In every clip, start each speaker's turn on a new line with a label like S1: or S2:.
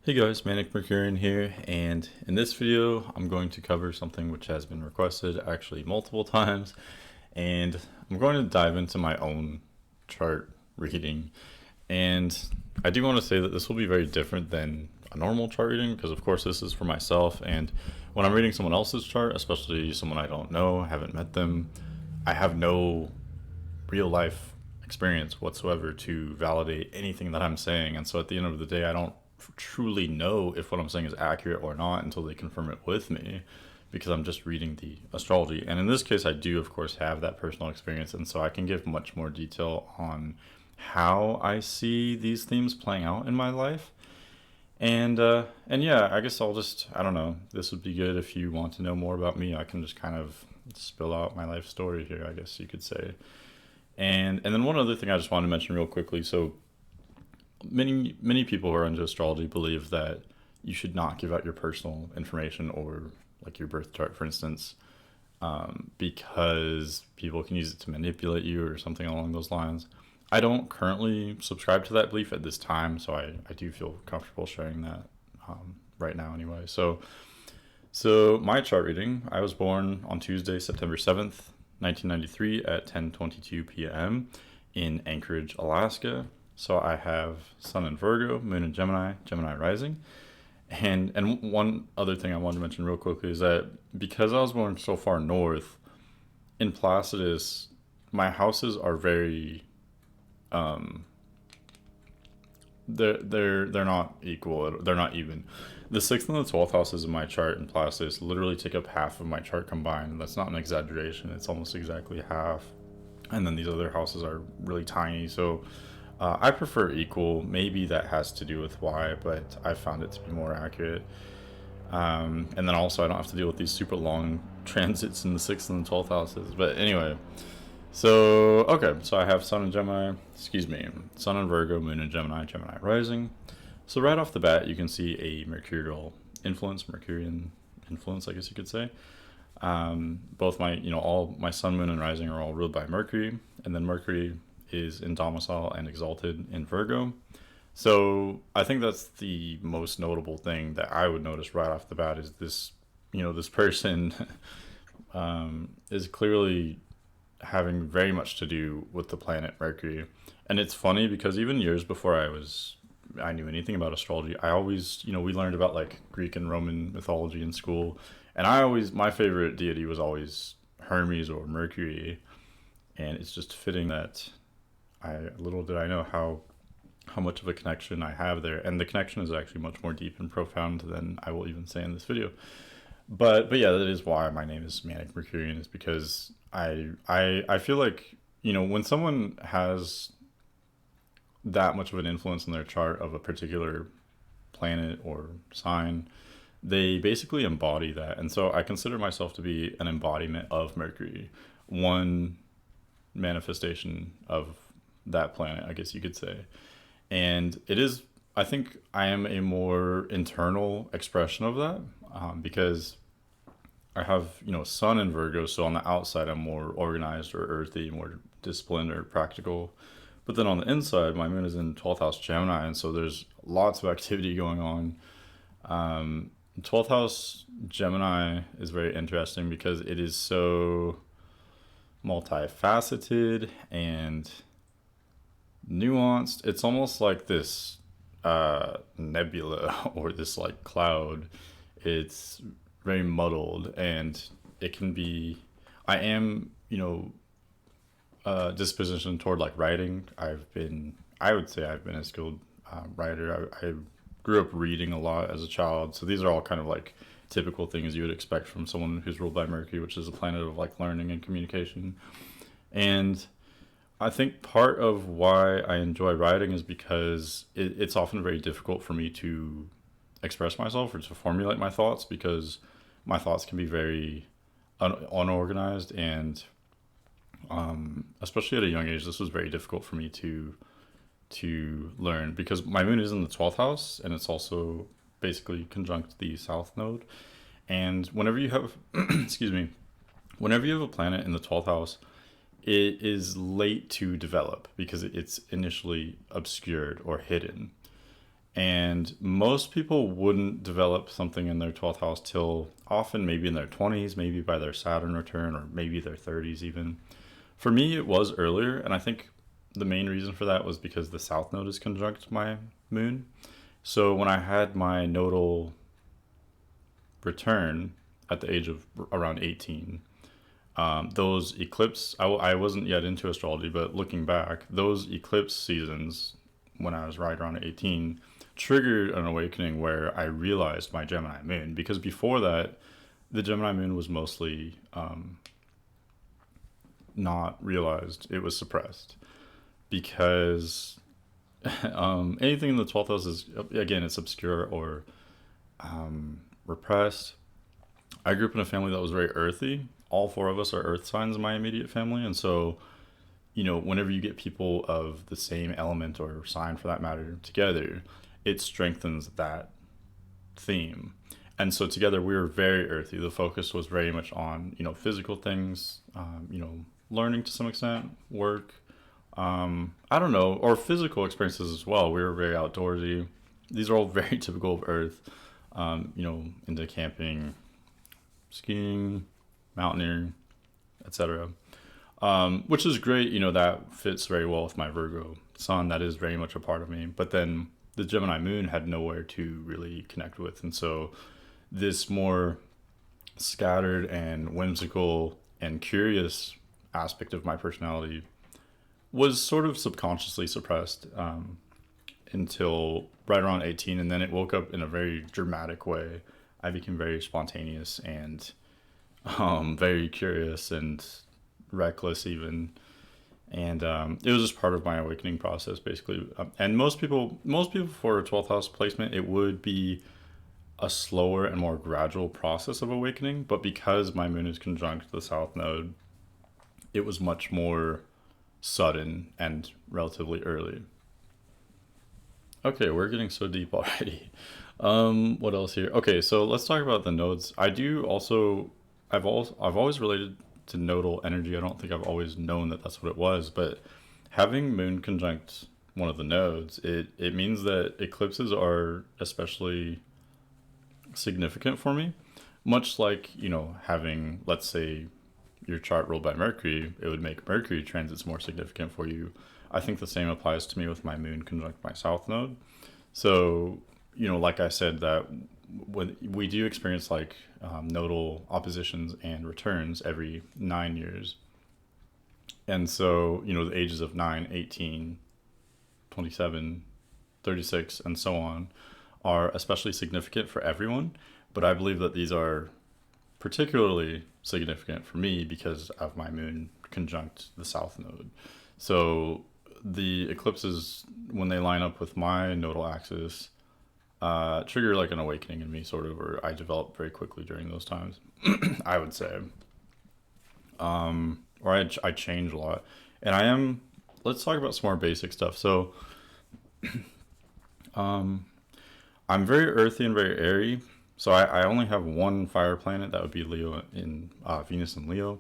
S1: Hey guys, Manic Mercurian here, and in this video I'm going to cover something which has been requested actually multiple times, and I'm going to dive into my own chart reading. And I do want to say that this will be very different than a normal chart reading because of course this is for myself, and when I'm reading someone else's chart, especially someone I don't know, haven't met them, I have no real life experience whatsoever to validate anything that I'm saying. And so at the end of the day, I don't truly know if what I'm saying is accurate or not until they confirm it with me, because I'm just reading the astrology. And in this case, I do, of course, have that personal experience. And so I can give much more detail on how I see these themes playing out in my life. And yeah, I guess I don't know. This would be good if you want to know more about me. I can just kind of spill out my life story here, I guess you could say. And then one other thing I just wanted to mention real quickly. So many people who are into astrology believe that you should not give out your personal information, or like your birth chart, for instance, because people can use it to manipulate you or something along those lines. I don't currently subscribe to that belief at this time, so I do feel comfortable sharing that right now anyway. So my chart reading, I was born on Tuesday, September 7th, 1993 at 10:22 p.m. in Anchorage, Alaska. So I have Sun in Virgo, Moon in Gemini, Gemini rising. And one other thing I wanted to mention real quickly is that because I was born so far north, in Placidus, my houses are very they're not equal. They're not even. The sixth and the 12th houses in my chart in Placidus literally take up half of my chart combined. That's not an exaggeration. It's almost exactly half. And then these other houses are really tiny. So I prefer equal. Maybe that has to do with why, but I found it to be more accurate. And then also I don't have to deal with these super long transits in the sixth and the 12th houses. But anyway, so I have Sun in Virgo, Moon in Gemini, Gemini rising. So right off the bat, you can see a Mercurian influence, I guess you could say. Both all my Sun, Moon, and Rising are all ruled by Mercury, and then Mercury is in domicile and exalted in Virgo. So I think that's the most notable thing that I would notice right off the bat is this person is clearly having very much to do with the planet Mercury. And it's funny because even years before I knew anything about astrology, I always, we learned about like Greek and Roman mythology in school. And my favorite deity was always Hermes or Mercury. And it's just fitting that little did I know how much of a connection I have there. And the connection is actually much more deep and profound than I will even say in this video. But yeah, that is why my name is Manic Mercurian, is because I feel like, when someone has that much of an influence in their chart of a particular planet or sign, they basically embody that. And so I consider myself to be an embodiment of Mercury, one manifestation of that planet, I guess you could say. And I think I am a more internal expression of that, because I have, Sun in Virgo, so on the outside I'm more organized or earthy, more disciplined or practical. But then on the inside, my moon is in 12th house Gemini, and so there's lots of activity going on. 12th house Gemini is very interesting because it is so multifaceted and nuanced. It's almost like this nebula or this like cloud. It's very muddled, and it can be. I am, disposition toward like writing. I would say I've been a skilled writer. I grew up reading a lot as a child, so these are all kind of like typical things you would expect from someone who's ruled by Mercury, which is a planet of like learning and communication. And I think part of why I enjoy writing is because it's often very difficult for me to express myself or to formulate my thoughts, because my thoughts can be very unorganized, and especially at a young age, this was very difficult for me to learn because my moon is in the 12th house, and it's also basically conjunct the south node. And whenever you have, excuse me, whenever you have a planet in the 12th house, it is late to develop because it's initially obscured or hidden. And most people wouldn't develop something in their 12th house till often maybe in their 20s, maybe by their Saturn return, or maybe their 30s even. For me, it was earlier, and I think the main reason for that was because the South Node is conjunct my moon. So when I had my nodal return at the age of around 18, those eclipse, I wasn't yet into astrology, but looking back, those eclipse seasons when I was right around 18 triggered an awakening where I realized my Gemini moon. Because before that, the Gemini moon was mostly not realized, it was suppressed. Because anything in the 12th house is, again, it's obscure or repressed. I grew up in a family that was very earthy. All four of us are earth signs in my immediate family. And so, whenever you get people of the same element or sign for that matter together, it strengthens that theme. And so together we were very earthy. The focus was very much on, physical things, learning to some extent, work, I don't know, or physical experiences as well. We were very outdoorsy. These are all very typical of Earth, into camping, skiing, mountaineering, etc. Which is great. That fits very well with my Virgo sun. That is very much a part of me. But then the Gemini moon had nowhere to really connect with. And so this more scattered and whimsical and curious aspect of my personality was sort of subconsciously suppressed until right around 18. And then it woke up in a very dramatic way. I became very spontaneous and very curious and reckless even. And it was just part of my awakening process, basically. And most people for a 12th house placement, it would be a slower and more gradual process of awakening. But because my moon is conjunct the South Node, it was much more sudden and relatively early. Okay, we're getting so deep already. What else here? Okay, so let's talk about the nodes. I've always related to nodal energy. I don't think I've always known that that's what it was, but having moon conjunct one of the nodes, it means that eclipses are especially significant for me. Much like, having, let's say, your chart ruled by Mercury, it would make Mercury transits more significant for you. I think the same applies to me with my moon conjunct my South Node. So, like I said, that when we do experience like nodal oppositions and returns every 9 years. And so, the ages of 9, 18, 27, 36, and so on are especially significant for everyone. But I believe that these are particularly significant for me because of my moon conjunct the South Node. So the eclipses, when they line up with my nodal axis, trigger like an awakening in me, sort of, or I develop very quickly during those times, I would say. Or I change a lot. And let's talk about some more basic stuff. So I'm very earthy and very airy. So I only have one fire planet, that would be Leo in Venus in Leo.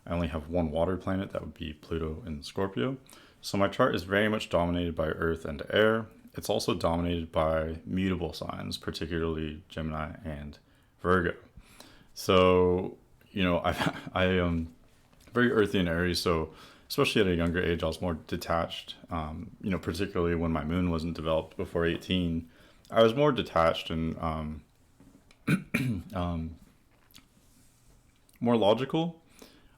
S1: I only have one water planet, that would be Pluto in Scorpio. So my chart is very much dominated by earth and air. It's also dominated by mutable signs, particularly Gemini and Virgo. So, I am very earthy and airy. So especially at a younger age, I was more detached, particularly when my moon wasn't developed before 18. I was more detached and more logical.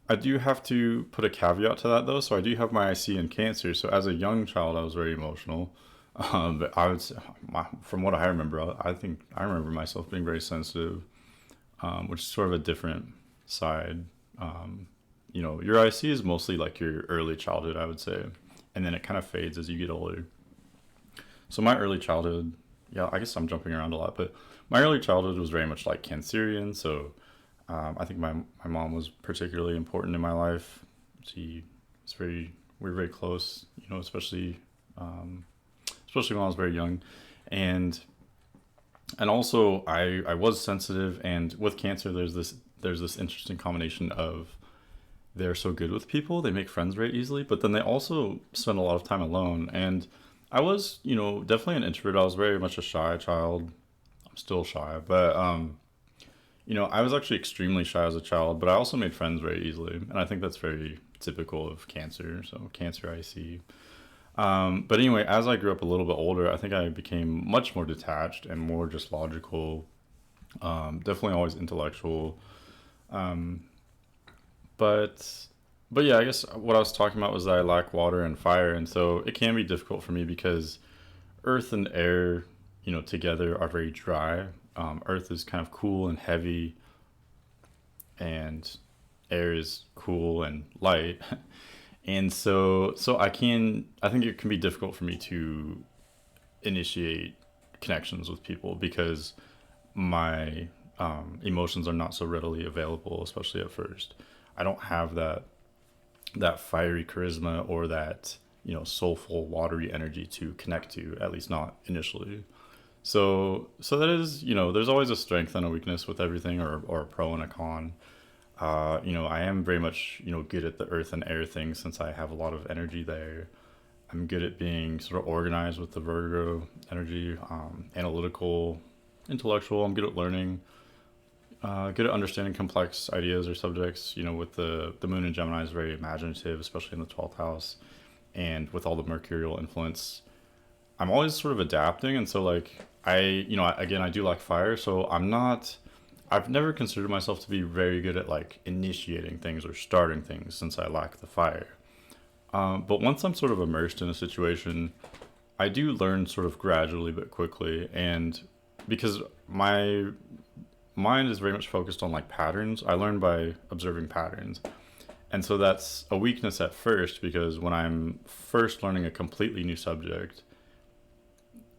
S1: I do have to put a caveat to that though. So I do have my IC in Cancer. So as a young child, I was very emotional. But I would say, from what I remember, I think I remember myself being very sensitive, which is sort of a different side. Your IC is mostly like your early childhood, I would say. And then it kind of fades as you get older. So my early childhood, yeah, I guess I'm jumping around a lot, but my early childhood was very much like Cancerian. So I think my mom was particularly important in my life. We were very close, especially when I was very young. And also I was sensitive, and with Cancer there's this interesting combination of they're so good with people, they make friends very easily, but then they also spend a lot of time alone. And I was, definitely an introvert. I was very much a shy child. I'm still shy, but I was actually extremely shy as a child, but I also made friends very easily, and I think that's very typical of Cancer. So Cancer, I see. But anyway, as I grew up a little bit older, I think I became much more detached and more just logical. Definitely always intellectual. Um, but but yeah, I guess what I was talking about was that I lack water and fire, and so it can be difficult for me because earth and air, together are very dry. Earth is kind of cool and heavy, and air is cool and light. And so I think it can be difficult for me to initiate connections with people because my emotions are not so readily available, especially at first. I don't have that fiery charisma or that soulful watery energy to connect to, at least not initially. So that is, there's always a strength and a weakness with everything, or a pro and a con. I am very much, good at the earth and air thing since I have a lot of energy there. I'm good at being sort of organized with the Virgo energy, analytical, intellectual. I'm good at learning, good at understanding complex ideas or subjects. With the moon in Gemini is very imaginative, especially in the 12th house, and with all the mercurial influence, I'm always sort of adapting. And so like again, I do like fire, so I'm not. I've never considered myself to be very good at like initiating things or starting things since I lack the fire. But once I'm sort of immersed in a situation, I do learn sort of gradually but quickly. And because my mind is very much focused on like patterns, I learn by observing patterns. And so that's a weakness at first because when I'm first learning a completely new subject,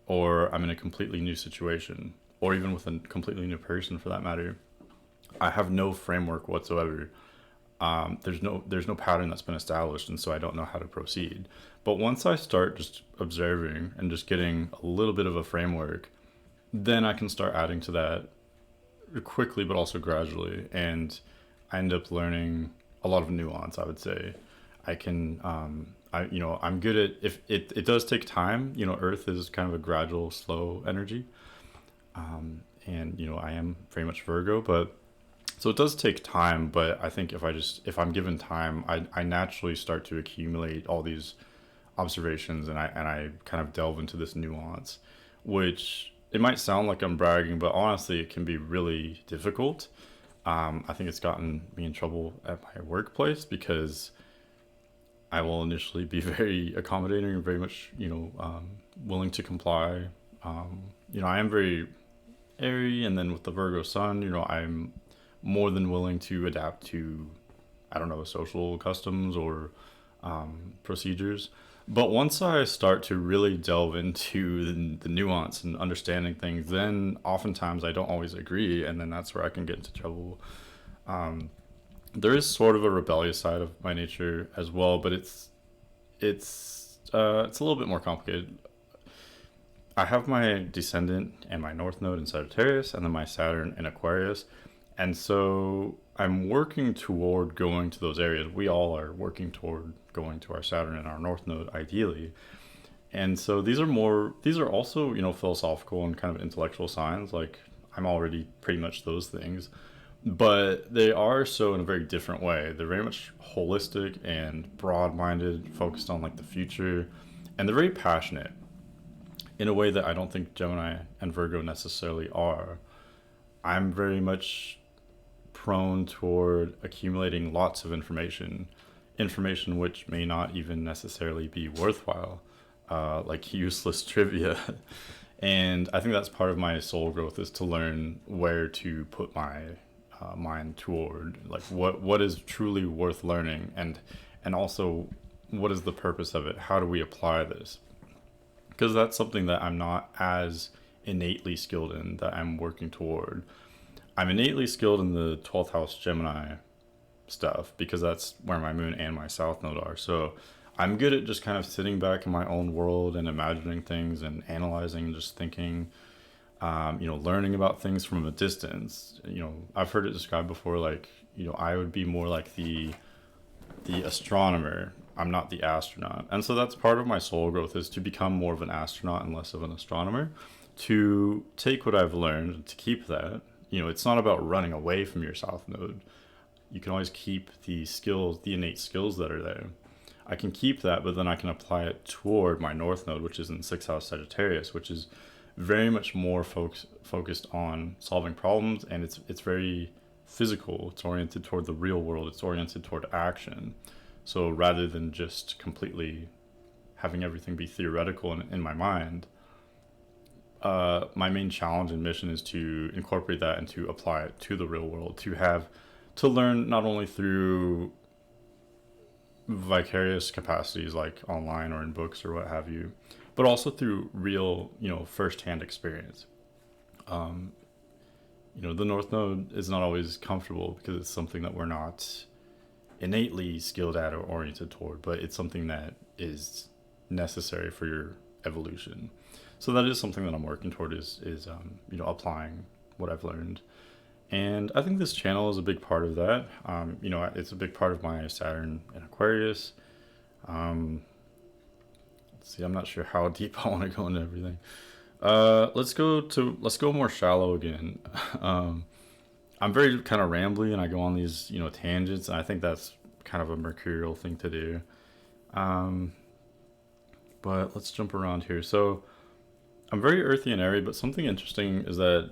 S1: or I'm in a completely new situation, or even with a completely new person for that matter, I have no framework whatsoever. There's no pattern that's been established, and so I don't know how to proceed. But once I start just observing and just getting a little bit of a framework, then I can start adding to that quickly, but also gradually, and I end up learning a lot of nuance. I would say I can. I'm good at if it does take time. Earth is kind of a gradual, slow energy, and I am very much Virgo, but so it does take time. But I think if I'm given time, I naturally start to accumulate all these observations, and I kind of delve into this nuance, which it might sound like I'm bragging, but honestly, it can be really difficult. I think it's gotten me in trouble at my workplace because I will initially be very accommodating and very much, willing to comply. I am very airy, and then with the Virgo sun, I'm more than willing to adapt to, I don't know, social customs or procedures. But once I start to really delve into the nuance and understanding things, then oftentimes I don't always agree, and then that's where I can get into trouble. Um, there is sort of a rebellious side of my nature as well, but it's a little bit more complicated. I have my descendant and my north node in Sagittarius, and then my Saturn in Aquarius, and so I'm working toward going to those areas. We all are working toward going to our Saturn and our north node ideally. And so these are also, philosophical and kind of intellectual signs. Like I'm already pretty much those things, but they are so in a very different way. They're very much holistic and broad-minded, focused on like the future, and they're very passionate in a way that I don't think Gemini and Virgo necessarily are. I'm very much prone toward accumulating lots of information which may not even necessarily be worthwhile, like useless trivia. And I think that's part of my soul growth is to learn where to put my mind toward, like what is truly worth learning, and also what is the purpose of it? How do we apply this? Because that's something that I'm not as innately skilled in that I'm working toward. I'm innately skilled in the 12th house Gemini stuff because that's where my moon and my south node are. So I'm good at just kind of sitting back in my own world and imagining things and analyzing and just thinking, learning about things from a distance. I've heard it described before, like, I would be more like the astronomer I'm not the astronaut. And so that's part of my soul growth, is to become more of an astronaut and less of an astronomer, to take what I've learned, to keep that. It's not about running away from your south node. You can always keep the skills, the innate skills that are there. I can keep that, but then I can apply it toward my north node, which is in 6th house Sagittarius, which is very much more focused on solving problems, and it's very physical. It's oriented toward the real world. It's oriented toward action. So rather than just completely having everything be theoretical in my mind, my main challenge and mission is to incorporate that and to apply it to the real world, to learn not only through vicarious capacities like online or in books or what have you, but also through real, firsthand experience. The North Node is not always comfortable because it's something that we're not innately skilled at or oriented toward, but it's something that is necessary for your evolution. So that is something that I'm working toward, is applying what I've learned. And I think this channel is a big part of that. It's a big part of my Saturn and Aquarius. Let's see, I'm not sure how deep I want to go into everything. Let's go more shallow again. I'm very kind of rambly, and I go on these, tangents, and I think that's kind of a mercurial thing to do. But let's jump around here. So I'm very earthy and airy, but something interesting is that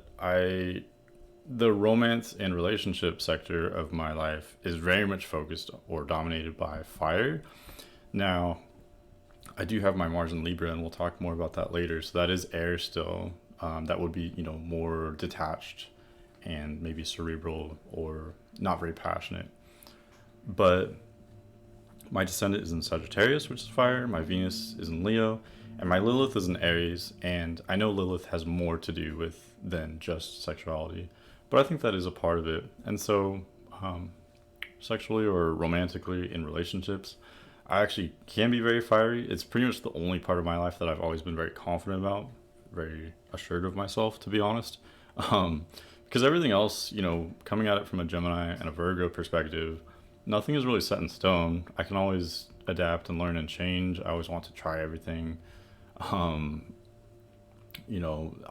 S1: the romance and relationship sector of my life is very much focused or dominated by fire. Now, I do have my Mars in Libra, and we'll talk more about that later. So that is air still. That would be, more detached and maybe cerebral or not very passionate. But my descendant is in Sagittarius, which is fire. My Venus is in Leo, and my Lilith is in Aries. And I know Lilith has more to do with than just sexuality, but I think that is a part of it. And so, sexually or romantically in relationships, I actually can be very fiery. It's pretty much the only part of my life that I've always been very confident about, very assured of myself, to be honest. Because everything else, coming at it from a Gemini and a Virgo perspective, nothing is really set in stone. I can always adapt and learn and change. I always want to try everything.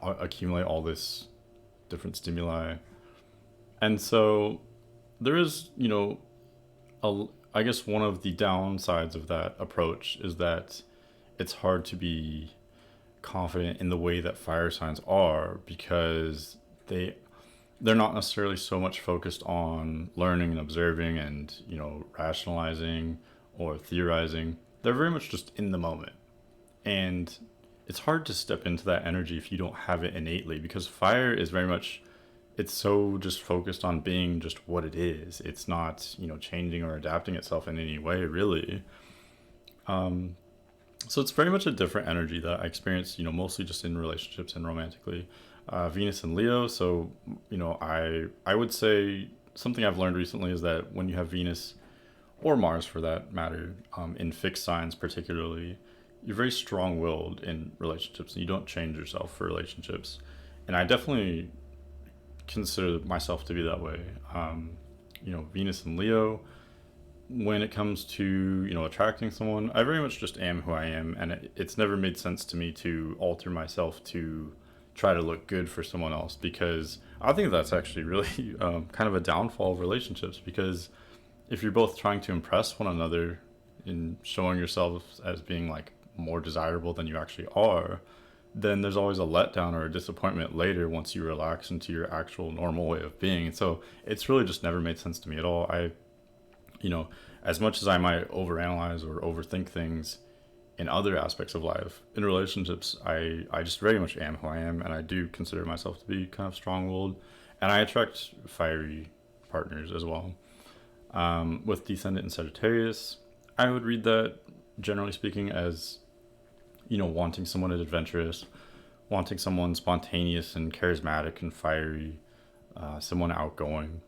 S1: Accumulate all this different stimuli. And so there is, I guess one of the downsides of that approach is that it's hard to be confident in the way that fire signs are, because they're not necessarily so much focused on learning and observing and, rationalizing or theorizing. They're very much just in the moment. And it's hard to step into that energy if you don't have it innately, because fire is very much, it's so just focused on being just what it is. It's not, changing or adapting itself in any way, really. So it's very much a different energy that I experience, mostly just in relationships and romantically. Venus and Leo. So, I would say something I've learned recently is that when you have Venus, or Mars for that matter, in fixed signs particularly, you're very strong-willed in relationships, and you don't change yourself for relationships. And I definitely consider myself to be that way. Venus and Leo, when it comes to, attracting someone, I very much just am who I am, and it's never made sense to me to alter myself to try to look good for someone else, because I think that's actually really kind of a downfall of relationships, because if you're both trying to impress one another in showing yourselves as being like more desirable than you actually are, then there's always a letdown or a disappointment later once you relax into your actual normal way of being. And so it's really just never made sense to me at all. As much as I might overanalyze or overthink things in other aspects of life, in relationships, I just very much am who I am, and I do consider myself to be kind of strong-willed, and I attract fiery partners as well. With descendant in Sagittarius, I would read that, generally speaking, as wanting someone adventurous, wanting someone spontaneous and charismatic and fiery, someone outgoing.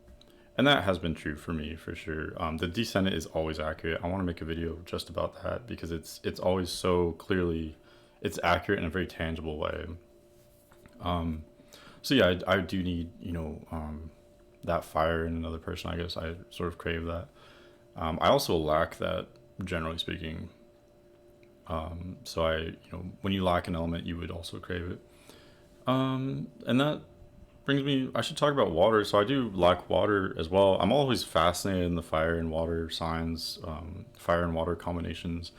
S1: And that has been true for me, for sure. The descendant is always accurate. I want to make a video just about that, because it's always so clearly, it's accurate in a very tangible way. So yeah, I do need, that fire in another person. I guess I sort of crave that. I also lack that generally speaking. So when you lack an element, you would also crave it. And that brings me, I should talk about water. So I do lack water as well. I'm always fascinated in the fire and water signs, fire and water combinations,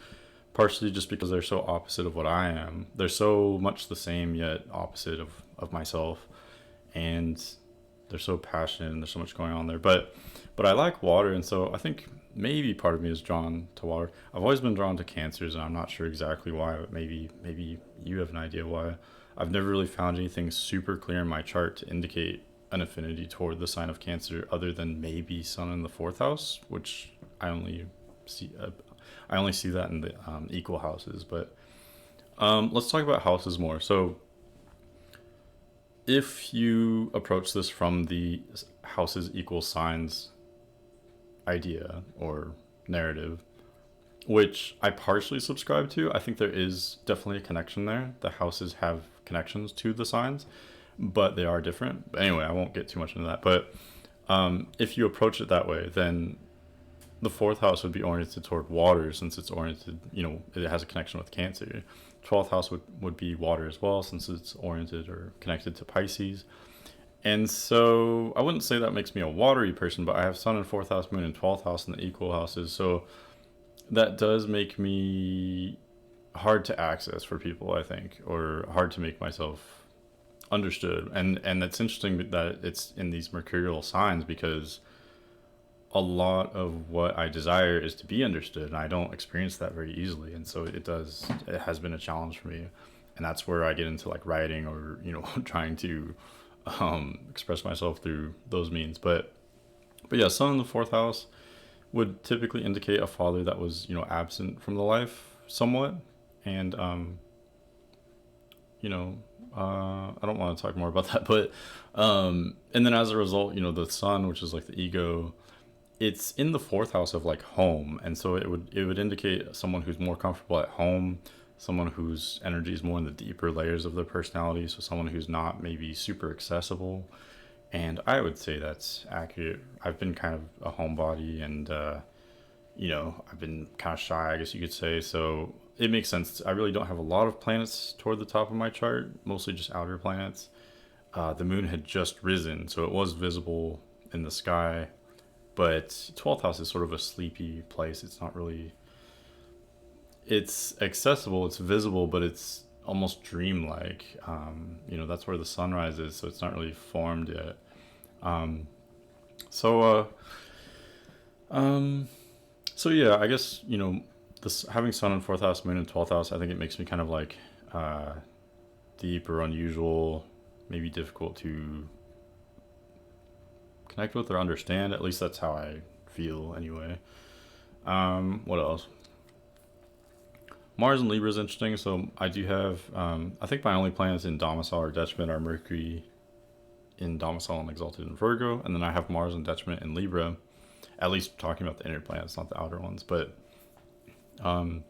S1: partially just because they're so opposite of what I am. They're so much the same yet opposite of myself. And they're so passionate and there's so much going on there. But I like water, and so I think maybe part of me is drawn to water. I've always been drawn to cancers, and I'm not sure exactly why, but maybe you have an idea why. I've never really found anything super clear in my chart to indicate an affinity toward the sign of Cancer, other than maybe Sun in the fourth house, which see I only see that in the equal houses. But let's talk about houses more. So if you approach this from the houses equal signs idea or narrative, which I partially subscribe to, I think there is definitely a connection there. The houses have connections to the signs, but they are different. But anyway, I won't get too much into that. But if you approach it that way, then the fourth house would be oriented toward water, since it's oriented, it has a connection with Cancer. 12th house would be water as well, since it's oriented or connected to Pisces. And so I wouldn't say that makes me a watery person, but I have Sun in 4th house, Moon in 12th house, and the equal houses. So that does make me hard to access for people, I think, or hard to make myself understood. And it's interesting that it's in these mercurial signs, because a lot of what I desire is to be understood, and I don't experience that very easily. And so it has been a challenge for me. And that's where I get into like writing or, trying to express myself through those means. But yeah, Sun in the 4th house would typically indicate a father that was, absent from the life somewhat. And, I don't want to talk more about that, but, and then as a result, the Sun, which is like the ego, it's in the 4th house of like home. And so it would indicate someone who's more comfortable at home, someone whose energy is more in the deeper layers of their personality. So someone who's not maybe super accessible. And I would say that's accurate. I've been kind of a homebody, and, I've been kind of shy, I guess you could say. So it makes sense. I really don't have a lot of planets toward the top of my chart, mostly just outer planets. The moon had just risen, so it was visible in the sky. But 12th house is sort of a sleepy place. It's not really... It's accessible, it's visible, but it's almost dreamlike. That's where the sunrise is, so it's not really formed yet. So yeah, I guess, this having Sun in 4th house, Moon in 12th house, I think it makes me kind of like deep or unusual, maybe difficult to connect with or understand. At least that's how I feel anyway. What else? Mars in Libra is interesting. So I do have, I think my only planets in domicile or detriment are Mercury in domicile and exalted in Virgo. And then I have Mars in detriment in Libra, at least talking about the inner planets, not the outer ones. But so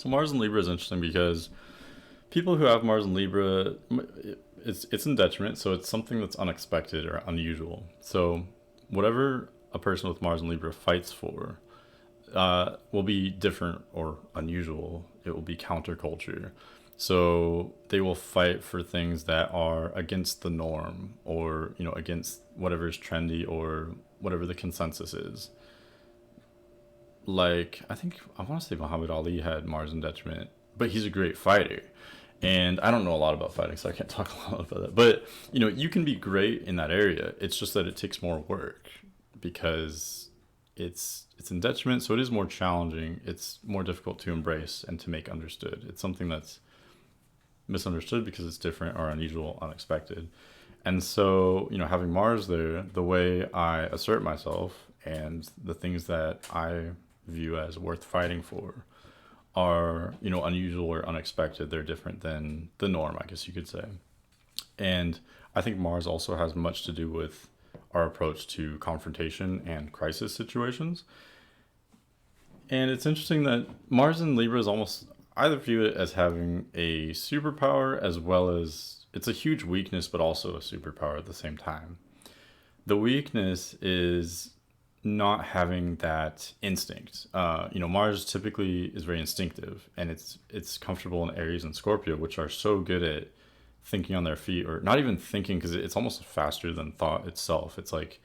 S1: Mars in Libra is interesting because people who have Mars in Libra, it's in detriment. So it's something that's unexpected or unusual. So whatever a person with Mars in Libra fights for, will be different or unusual. It will be counterculture. So they will fight for things that are against the norm, or, against whatever is trendy or whatever the consensus is. Like, I want to say Muhammad Ali had Mars in detriment, but he's a great fighter. And I don't know a lot about fighting, so I can't talk a lot about that. But, you can be great in that area. It's just that it takes more work, because it's in detriment, so it is more challenging. It's more difficult to embrace and to make understood. It's something that's misunderstood because it's different or unusual, unexpected. And so, having Mars there, the way I assert myself and the things that I view as worth fighting for are, unusual or unexpected. They're different than the norm, I guess you could say. And I think Mars also has much to do with our approach to confrontation and crisis situations. And it's interesting that Mars in Libra is almost, either view it as having a superpower, as well as it's a huge weakness, but also a superpower at the same time. The weakness is not having that instinct. Mars typically is very instinctive, and it's comfortable in Aries and Scorpio, which are so good at thinking on their feet, or not even thinking, because it's almost faster than thought itself. It's like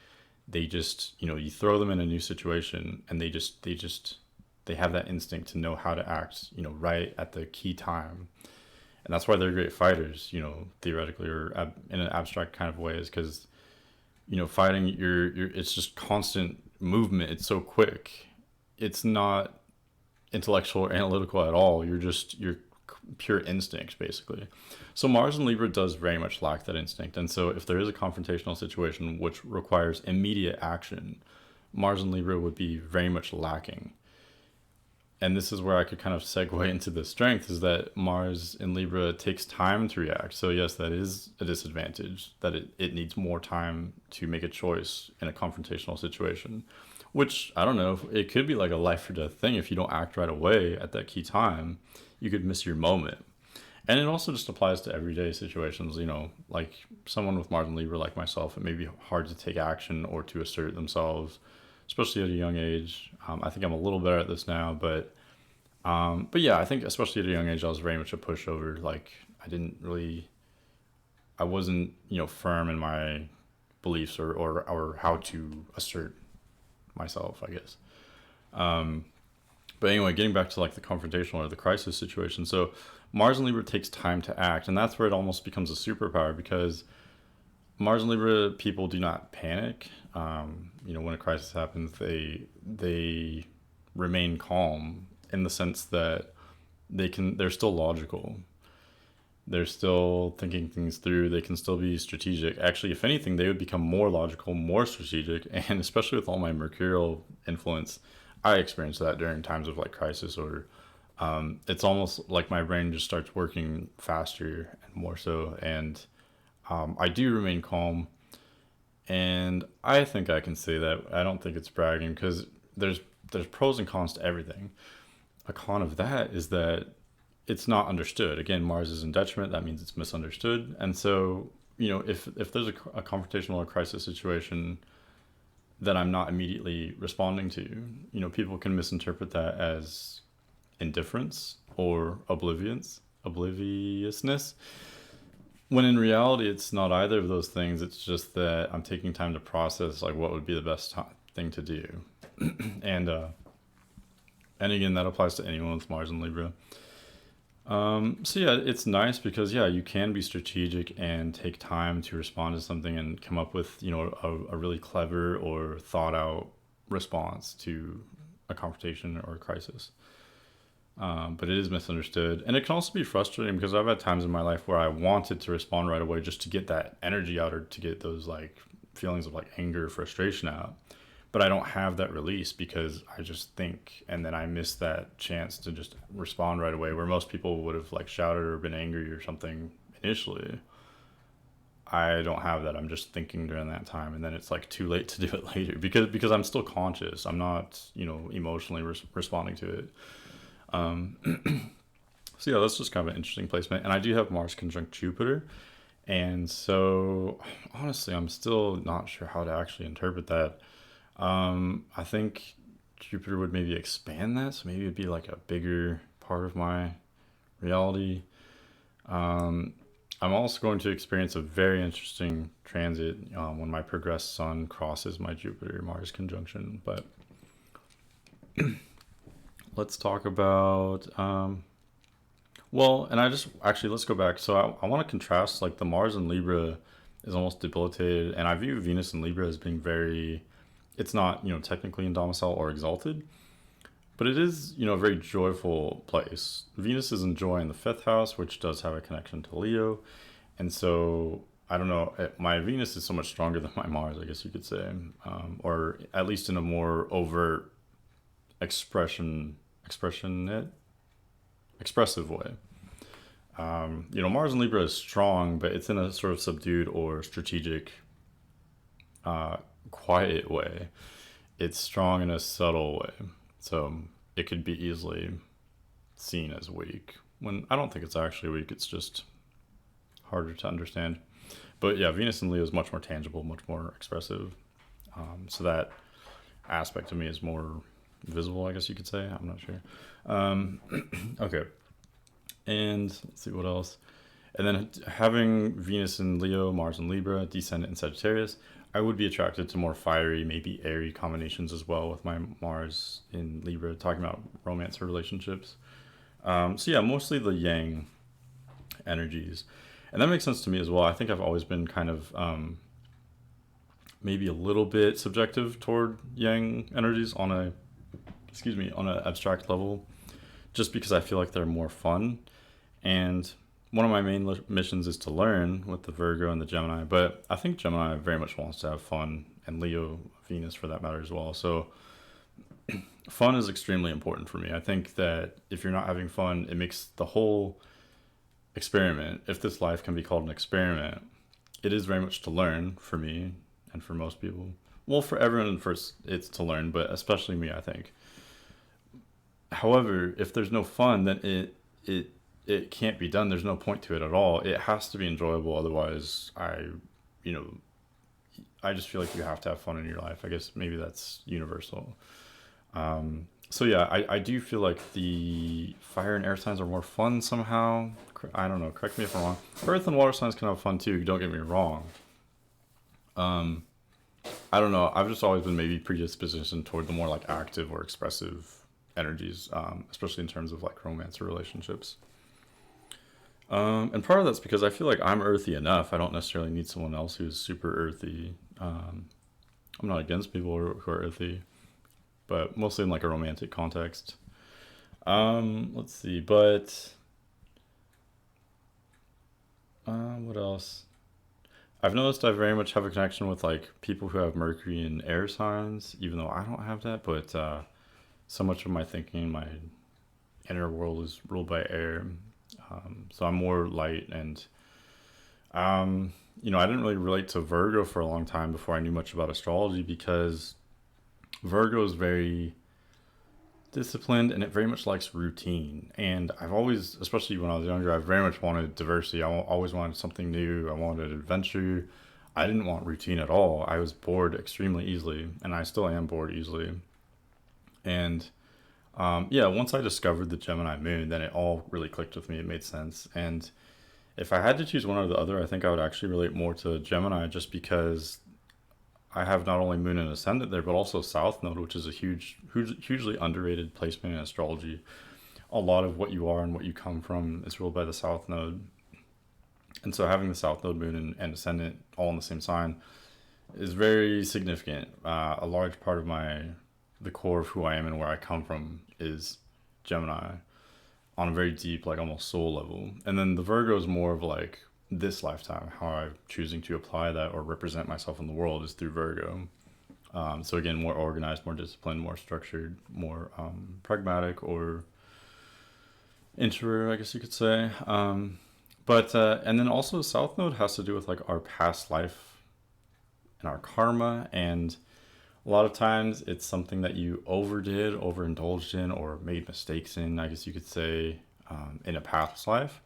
S1: they just, you throw them in a new situation, and they have that instinct to know how to act, right at the key time. And that's why they're great fighters, theoretically, or in an abstract kind of way, is because fighting, it's just constant movement. It's so quick. It's not intellectual or analytical at all. You're pure instinct, basically. So Mars in Libra does very much lack that instinct. And so if there is a confrontational situation which requires immediate action, Mars in Libra would be very much lacking. And this is where I could kind of segue into the strength, is that Mars in Libra takes time to react. So yes, that is a disadvantage, that it needs more time to make a choice in a confrontational situation, which, I don't know, it could be like a life or death thing. If you don't act right away at that key time, you could miss your moment. And it also just applies to everyday situations, like someone with Mars in Libra like myself, it may be hard to take action or to assert themselves, especially at a young age. I think I'm a little better at this now, but yeah, I think especially at a young age, I was very much a pushover. Like I wasn't, firm in my beliefs or how to assert myself, I guess. But anyway, getting back to like the confrontational or the crisis situation. So Mars in Libra takes time to act, and that's where it almost becomes a superpower, because Mars in Libra people do not panic. When a crisis happens, they remain calm, in the sense that they're still logical. They're still thinking things through. They can still be strategic. Actually, if anything, they would become more logical, more strategic. And especially with all my Mercurial influence, I experience that during times of like crisis, or it's almost like my brain just starts working faster and more so. And I do remain calm. And I think I can say that. I don't think it's bragging, because there's pros and cons to everything. A con of that is that it's not understood. Again, Mars is in detriment. That means it's misunderstood. And so, if there's a confrontational or crisis situation that I'm not immediately responding to, people can misinterpret that as indifference or obliviousness, when in reality it's not either of those things. It's just that I'm taking time to process like what would be the best thing to do. and again, that applies to anyone with Mars and Libra. So yeah, it's nice because you can be strategic and take time to respond to something and come up with, a really clever or thought out response to a confrontation or a crisis. But it is misunderstood. And it can also be frustrating, because I've had times in my life where I wanted to respond right away just to get that energy out, or to get those like feelings of like anger, frustration out. But I don't have that release, because I just think, and then I miss that chance to just respond right away, where most people would have like shouted or been angry or something initially. I don't have that. I'm just thinking during that time, and then it's like too late to do it later, because I'm still conscious. I'm not, emotionally responding to it. So yeah, that's just kind of an interesting placement. And I do have Mars conjunct Jupiter. And so honestly, I'm still not sure how to actually interpret that. I think Jupiter would maybe expand that. So maybe it'd be like a bigger part of my reality. I'm also going to experience a very interesting transit when my progressed sun crosses my Jupiter Mars conjunction. But let's talk about, and let's go back. So I want to contrast, like the Mars in Libra is almost debilitated, and I view Venus in Libra as being it's not, technically in domicile or exalted, but it is, a very joyful place. Venus is in joy in the 5th house, which does have a connection to Leo. And so, I don't know, my Venus is so much stronger than my Mars, I guess you could say, or at least in a more overt expressive way. Mars in Libra is strong, but it's in a sort of subdued or strategic, quiet way. It's strong in a subtle way. So it could be easily seen as weak, when I don't think it's actually weak. It's just harder to understand. But yeah, Venus in Leo is much more tangible, much more expressive. So that aspect of me is more visible, I guess you could say. I'm not sure. Okay. And let's see what else. And then having Venus in Leo, Mars in Libra, descendant in Sagittarius, I would be attracted to more fiery, maybe airy combinations as well with my Mars in Libra, talking about romance or relationships. So yeah, mostly the yang energies. And that makes sense to me as well. I think I've always been kind of maybe a little bit subjective toward yang energies on a, on an abstract level, just because I feel like they're more fun. And one of my main missions is to learn with the Virgo and the Gemini, but I think Gemini very much wants to have fun, and Leo, Venus for that matter as well. So fun is extremely important for me. I think that if you're not having fun, it makes the whole experiment, if this life can be called an experiment, it is very much to learn for me and for most people. Well, for everyone, first it's to learn, but especially me, I think. However, if there's no fun, then it can't be done. There's no point to it at all. It has to be enjoyable. Otherwise, I just feel like you have to have fun in your life. I guess maybe that's universal. So yeah, I do feel like the fire and air signs are more fun somehow. I don't know. Correct me if I'm wrong. Earth and water signs can have fun too. Don't get me wrong. I don't know. I've just always been maybe predispositioned toward the more like active or expressive energies, especially in terms of like romance or relationships. And part of that's because I feel like I'm earthy enough. I don't necessarily need someone else who's super earthy. I'm not against people who are earthy, but mostly in like a romantic context. Let's see, but what else? I've noticed I very much have a connection with like people who have Mercury in air signs, even though I don't have that. But so much of my thinking, my inner world is ruled by air. So I'm more light, and I didn't really relate to Virgo for a long time before I knew much about astrology, because Virgo is very disciplined and it very much likes routine. And I've always, especially when I was younger, I very much wanted diversity. I always wanted something new. I wanted adventure. I didn't want routine at all. I was bored extremely easily, and I still am bored easily. And once I discovered the Gemini moon, then it all really clicked with me. It made sense. And if I had to choose one or the other, I think I would actually relate more to Gemini, just because I have not only moon and ascendant there, but also south node, which is a hugely underrated placement in astrology. A lot of what you are and what you come from is ruled by the south node. And so having the south node moon and ascendant all in the same sign is very significant. A large part of the core of who I am and where I come from is Gemini on a very deep, like almost soul level. And then the Virgo is more of like this lifetime, how I'm choosing to apply that or represent myself in the world is through Virgo. So again, more organized, more disciplined, more structured, more pragmatic or introvert, I guess you could say. And then also South Node has to do with like our past life and our karma, and a lot of times it's something that you overindulged in, or made mistakes in, I guess you could say, in a past life.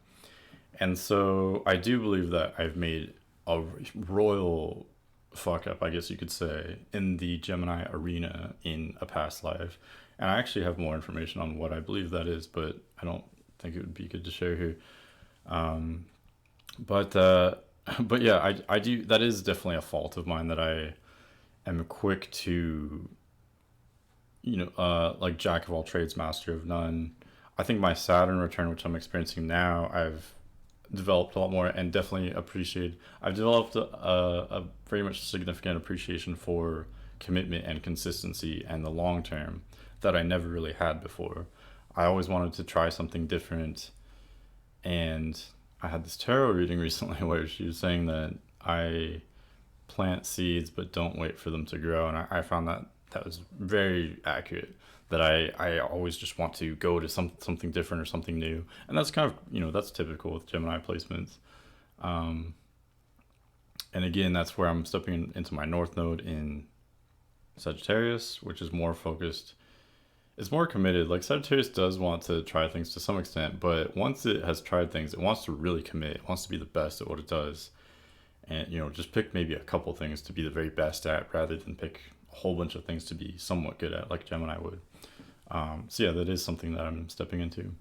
S1: And so I do believe that I've made a royal fuck up, I guess you could say, in the Gemini arena in a past life. And I actually have more information on what I believe that is, but I don't think it would be good to share here. But yeah, I do. That is definitely a fault of mine, that I am quick to, like jack of all trades, master of none. I think my Saturn return, which I'm experiencing now, I've developed a lot more and definitely appreciate. I've developed a very much significant appreciation for commitment and consistency and the long term that I never really had before. I always wanted to try something different, and I had this tarot reading recently where she was saying that I plant seeds but don't wait for them to grow, and I found that was very accurate. That I always just want to go to something different or something new, and that's kind of that's typical with Gemini placements. And again, that's where I'm stepping into my North Node in Sagittarius, which is more focused. It's more committed. Like Sagittarius does want to try things to some extent, but once it has tried things, it wants to really commit. It wants to be the best at what it does, and just pick maybe a couple things to be the very best at, rather than pick a whole bunch of things to be somewhat good at, like Gemini would. So yeah, that is something that I'm stepping into.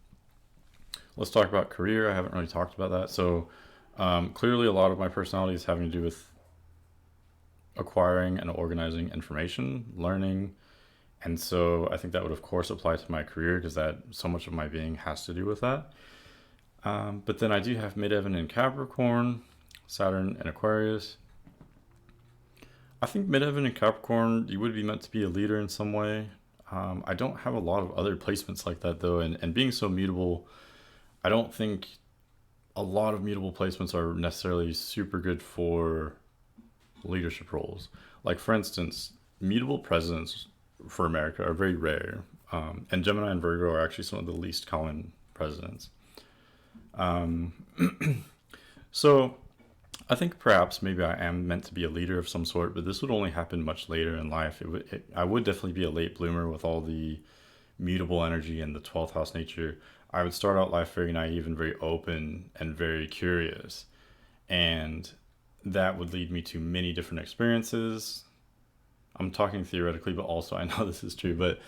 S1: Let's talk about career. I haven't really talked about that. So clearly, a lot of my personality is having to do with acquiring and organizing information, learning. And so I think that would, of course, apply to my career because that so much of my being has to do with that. But then I do have midheaven in Capricorn, Saturn and Aquarius. I think midheaven in Capricorn, you would be meant to be a leader in some way. I don't have a lot of other placements like that, though. And being so mutable, I don't think a lot of mutable placements are necessarily super good for leadership roles. Like, for instance, mutable presidents for America are very rare. And Gemini and Virgo are actually some of the least common presidents. So I think perhaps maybe I am meant to be a leader of some sort, but this would only happen much later in life. I would definitely be a late bloomer with all the mutable energy and the 12th house nature. I would start out life very naive and very open and very curious. And that would lead me to many different experiences. I'm talking theoretically, but also I know this is true, but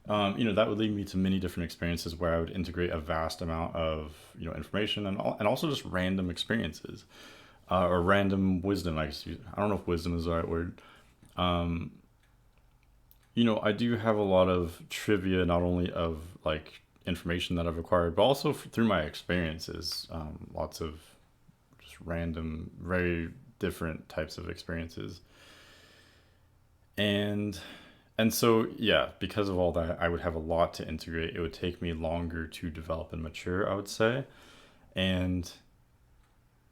S1: that would lead me to many different experiences where I would integrate a vast amount of, information and also just random experiences, or random wisdom. I don't know if wisdom is the right word. I do have a lot of trivia, not only of like information that I've acquired, but also through my experiences. Lots of just random, very different types of experiences. And so, yeah, because of all that, I would have a lot to integrate. It would take me longer to develop and mature, I would say. And,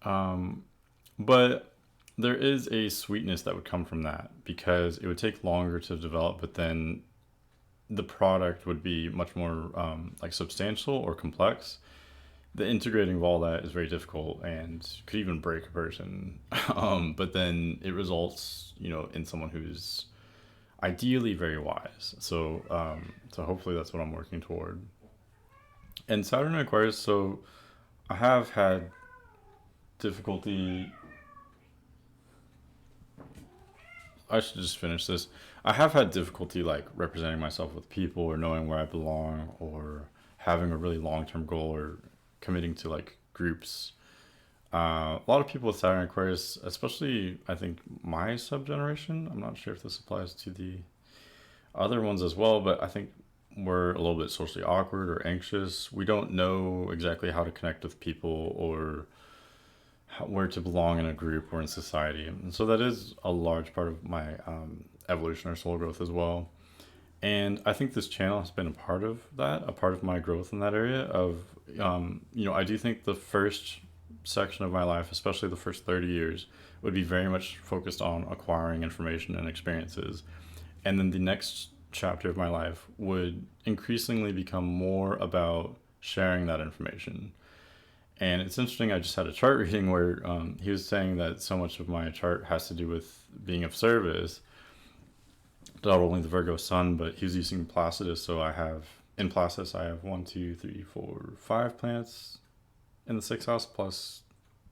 S1: but there is a sweetness that would come from that because it would take longer to develop, but then the product would be much more like substantial or complex. The integrating of all that is very difficult and could even break a person. But then it results, in someone who's ideally very wise. So hopefully that's what I'm working toward. And Saturn and Aquarius, so I have had difficulty. I should just finish this. I have had difficulty like representing myself with people or knowing where I belong or having a really long-term goal or committing to like groups. A lot of people with Saturn Aquarius, especially I think my subgeneration, I'm not sure if this applies to the other ones as well, but I think we're a little bit socially awkward or anxious. We don't know exactly how to connect with people or where to belong in a group or in society. And so that is a large part of my evolution or soul growth as well. And I think this channel has been a part of that, a part of my growth in that area of, I do think the first section of my life, especially the first 30 years, would be very much focused on acquiring information and experiences. And then the next chapter of my life would increasingly become more about sharing that information. And it's interesting, I just had a chart reading where he was saying that so much of my chart has to do with being of service, not only the Virgo sun, but he was using Placidus. So I have 1, 2, 3, 4, 5 planets in the 6th house plus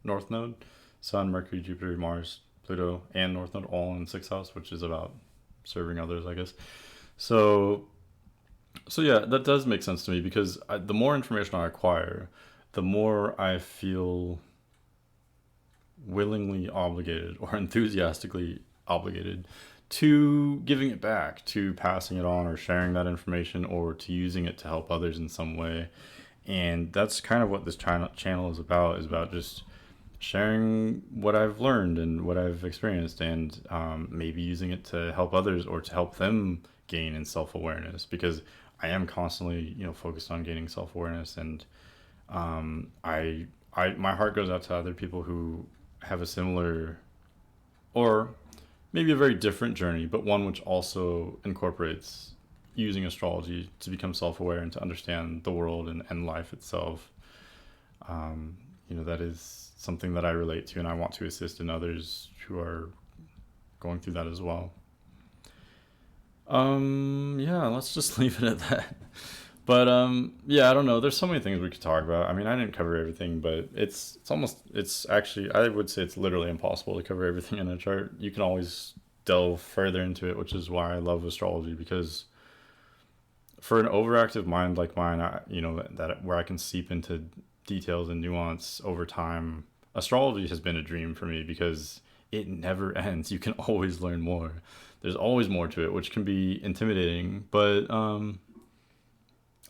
S1: North Node, Sun, Mercury, Jupiter, Mars, Pluto, and North Node all in the 6th house, which is about serving others, I guess. So yeah, that does make sense to me because the more information I acquire, the more I feel willingly obligated or enthusiastically obligated to giving it back, to passing it on or sharing that information or to using it to help others in some way. And that's kind of what this channel is about just sharing what I've learned and what I've experienced and maybe using it to help others or to help them gain in self-awareness because I am constantly, focused on gaining self-awareness and my heart goes out to other people who have a similar or maybe a very different journey, but one which also incorporates using astrology to become self-aware and to understand the world and life itself. That is something that I relate to and I want to assist in others who are going through that as well. Yeah, let's just leave it at that. But yeah, I don't know. There's so many things we could talk about. I mean, I didn't cover everything, but it's actually, I would say it's literally impossible to cover everything in a chart. You can always delve further into it, which is why I love astrology, because for an overactive mind like mine, that where I can seep into details and nuance over time, astrology has been a dream for me because it never ends. You can always learn more. There's always more to it, which can be intimidating, but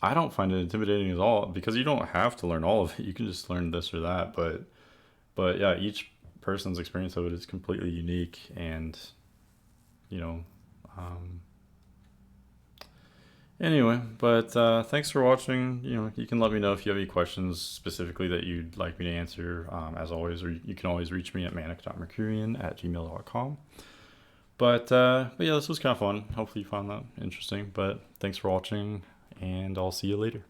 S1: I don't find it intimidating at all because you don't have to learn all of it. You can just learn this or that, but yeah, each person's experience of it is completely unique, and you know, um, anyway, but thanks for watching. You can let me know if you have any questions specifically that you'd like me to answer, as always, or you can always reach me at manic.mercurian@gmail.com. But yeah, this was kind of fun. Hopefully you found that interesting. But thanks for watching, and I'll see you later.